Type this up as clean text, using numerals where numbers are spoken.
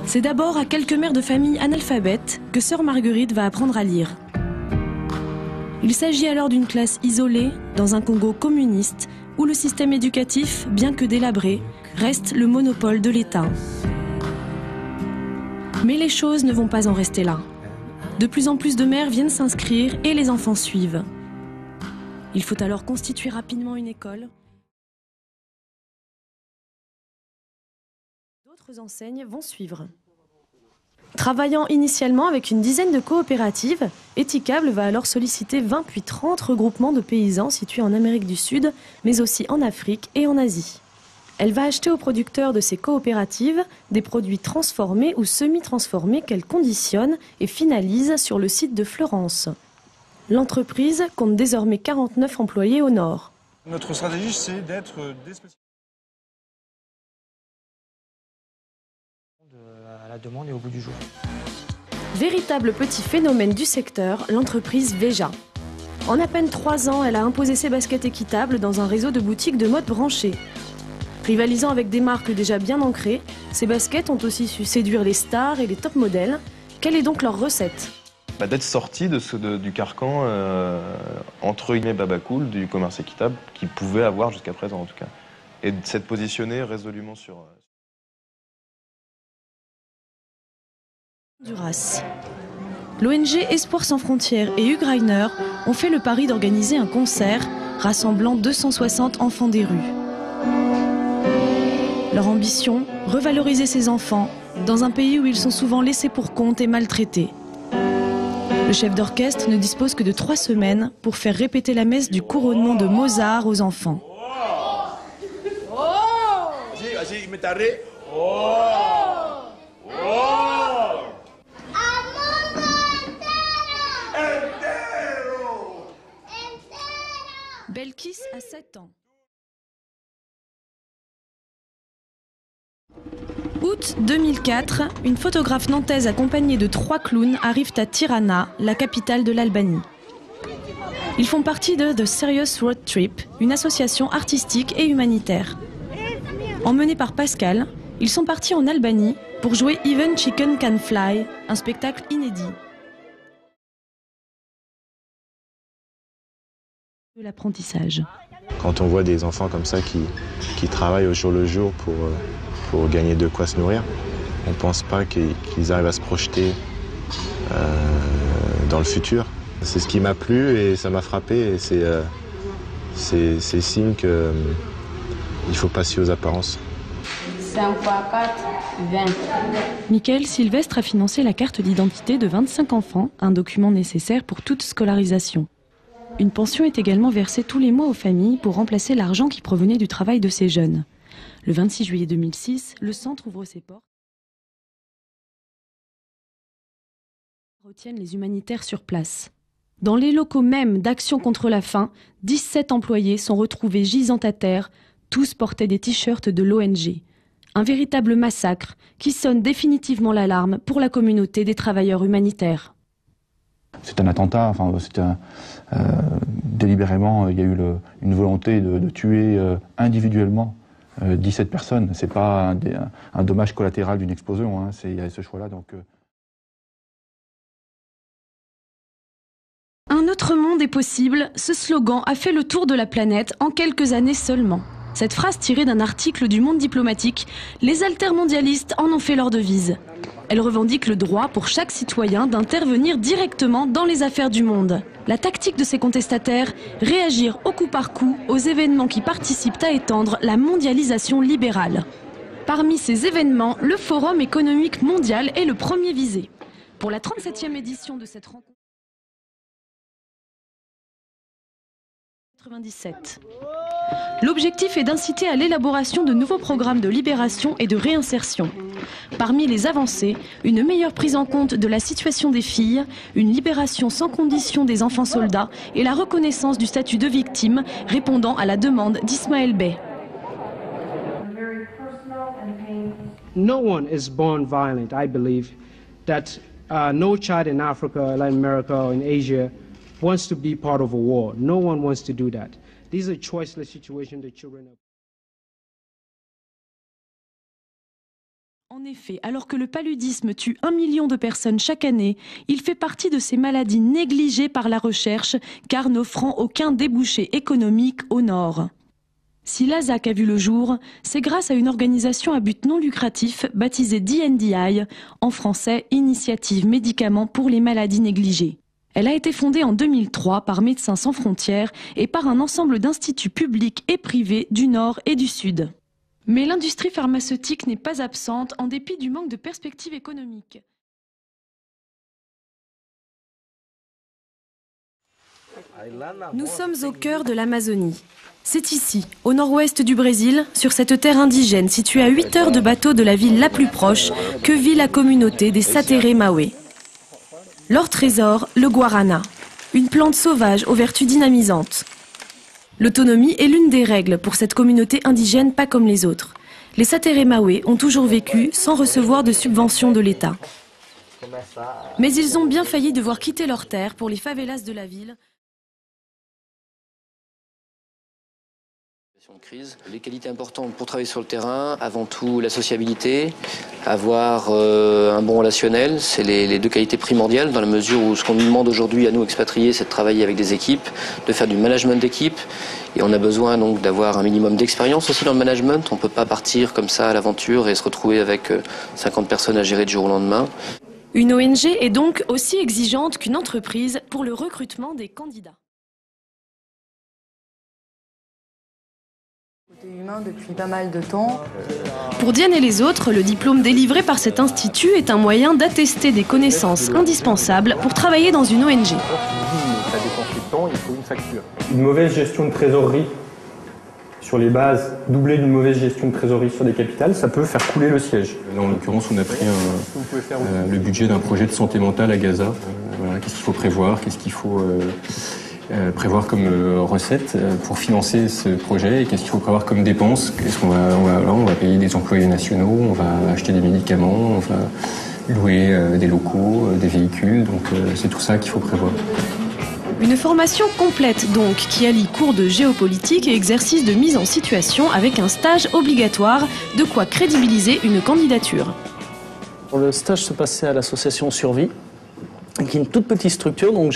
C'est d'abord à quelques mères de famille analphabètes que sœur Marguerite va apprendre à lire. Il s'agit alors d'une classe isolée dans un Congo communiste où le système éducatif, bien que délabré, reste le monopole de l'État. Mais les choses ne vont pas en rester là. De plus en plus de mères viennent s'inscrire et les enfants suivent. Il faut alors constituer rapidement une école. D'autres enseignes vont suivre. Travaillant initialement avec une dizaine de coopératives, Etikable va alors solliciter 20 puis 30 regroupements de paysans situés en Amérique du Sud, mais aussi en Afrique et en Asie. Elle va acheter aux producteurs de ces coopératives des produits transformés ou semi-transformés qu'elle conditionne et finalise sur le site de Fleurance. L'entreprise compte désormais 49 employés au nord. Notre stratégie, c'est d'être déspécialisé. À la demande et au bout du jour. Véritable petit phénomène du secteur, l'entreprise Veja. En à peine 3 ans, elle a imposé ses baskets équitables dans un réseau de boutiques de mode branchées. Rivalisant avec des marques déjà bien ancrées, ces baskets ont aussi su séduire les stars et les top modèles. Quelle est donc leur recette ? D'être sorti du carcan entre guillemets babacool du commerce équitable qu'il pouvait avoir jusqu'à présent en tout cas. Et de s'être positionné résolument sur... Duras. L'ONG Espoir sans frontières et Hugh Reiner ont fait le pari d'organiser un concert rassemblant 260 enfants des rues. Leur ambition, revaloriser ces enfants dans un pays où ils sont souvent laissés pour compte et maltraités. Le chef d'orchestre ne dispose que de 3 semaines pour faire répéter la messe du couronnement de Mozart aux enfants. Belkis a 7 ans. Août 2004, une photographe nantaise accompagnée de 3 clowns arrive à Tirana, la capitale de l'Albanie. Ils font partie de The Serious Road Trip, une association artistique et humanitaire. Emmenés par Pascal, ils sont partis en Albanie pour jouer Even Chicken Can Fly, un spectacle inédit. De l'apprentissage. Quand on voit des enfants comme ça qui travaillent au jour le jour pour gagner de quoi se nourrir, on ne pense pas qu'ils arrivent à se projeter dans le futur. C'est ce qui m'a plu et ça m'a frappé et c'est signe qu'il faut passer aux apparences. 5 x 4, 20. Michael Sylvestre a financé la carte d'identité de 25 enfants, un document nécessaire pour toute scolarisation. Une pension est également versée tous les mois aux familles pour remplacer l'argent qui provenait du travail de ces jeunes. Le 26 juillet 2006, le centre ouvre ses portes. Retiennent les humanitaires sur place. Dans les locaux même d'Action contre la faim, 17 employés sont retrouvés gisant à terre, tous portaient des t-shirts de l'ONG. Un véritable massacre qui sonne définitivement l'alarme pour la communauté des travailleurs humanitaires. C'est un attentat, délibérément, il y a eu une volonté de tuer individuellement 17 personnes. Ce n'est pas un dommage collatéral d'une explosion, il y a ce choix-là. Un autre monde est possible, ce slogan a fait le tour de la planète en quelques années seulement. Cette phrase tirée d'un article du Monde diplomatique, les altermondialistes en ont fait leur devise. Elle revendique le droit pour chaque citoyen d'intervenir directement dans les affaires du monde. La tactique de ces contestataires, réagir au coup par coup aux événements qui participent à étendre la mondialisation libérale. Parmi ces événements, le Forum économique mondial est le premier visé. Pour la 37e édition de cette rencontre, 97. L'objectif est d'inciter à l'élaboration de nouveaux programmes de libération et de réinsertion. Parmi les avancées, une meilleure prise en compte de la situation des filles, une libération sans condition des enfants soldats et la reconnaissance du statut de victime répondant à la demande d'Ismaël Bey. No one is born violent, I believe, that no child in Africa, Latin America or in Asia wants to be part of a war. No one wants to do that. These are choiceless situations that children are. En effet, alors que le paludisme tue 1 million de personnes chaque année, il fait partie de ces maladies négligées par la recherche, car n'offrant aucun débouché économique au nord. Si l'ASAC a vu le jour, c'est grâce à une organisation à but non lucratif baptisée DNDi, en français Initiative Médicaments pour les maladies négligées. Elle a été fondée en 2003 par Médecins sans frontières et par un ensemble d'instituts publics et privés du Nord et du Sud. Mais l'industrie pharmaceutique n'est pas absente en dépit du manque de perspectives économiques. Nous sommes au cœur de l'Amazonie. C'est ici, au nord-ouest du Brésil, sur cette terre indigène située à 8 heures de bateau de la ville la plus proche, que vit la communauté des Sateré-Mawe. Leur trésor, le guarana, une plante sauvage aux vertus dynamisantes. L'autonomie est l'une des règles pour cette communauté indigène pas comme les autres. Les Sateré-Mawe ont toujours vécu sans recevoir de subventions de l'État. Mais ils ont bien failli devoir quitter leurs terres pour les favelas de la ville. Les qualités importantes pour travailler sur le terrain, avant tout la sociabilité, avoir un bon relationnel, c'est les deux qualités primordiales dans la mesure où ce qu'on nous demande aujourd'hui à nous expatriés, c'est de travailler avec des équipes, de faire du management d'équipe et on a besoin donc d'avoir un minimum d'expérience aussi dans le management. On ne peut pas partir comme ça à l'aventure et se retrouver avec 50 personnes à gérer du jour au lendemain. Une ONG est donc aussi exigeante qu'une entreprise pour le recrutement des candidats. Humain depuis pas mal de temps. Pour Diane et les autres, le diplôme délivré par cet institut est un moyen d'attester des connaissances indispensables pour travailler dans une ONG. Une mauvaise gestion de trésorerie sur les bases doublée d'une mauvaise gestion de trésorerie sur des capitales, ça peut faire couler le siège. Là, en l'occurrence, on a pris le budget d'un projet de santé mentale à Gaza. Voilà, qu'est-ce qu'il faut prévoir, qu'est-ce qu'il faut prévoir comme recette pour financer ce projet et qu'est-ce qu'il faut prévoir comme dépenses. Qu'est-ce qu'on on va payer des employés nationaux, on va acheter des médicaments, on va louer des locaux, des véhicules, donc c'est tout ça qu'il faut prévoir. Une formation complète donc, qui allie cours de géopolitique et exercice de mise en situation avec un stage obligatoire, de quoi crédibiliser une candidature. Le stage se passait à l'association Survie, qui est une toute petite structure, donc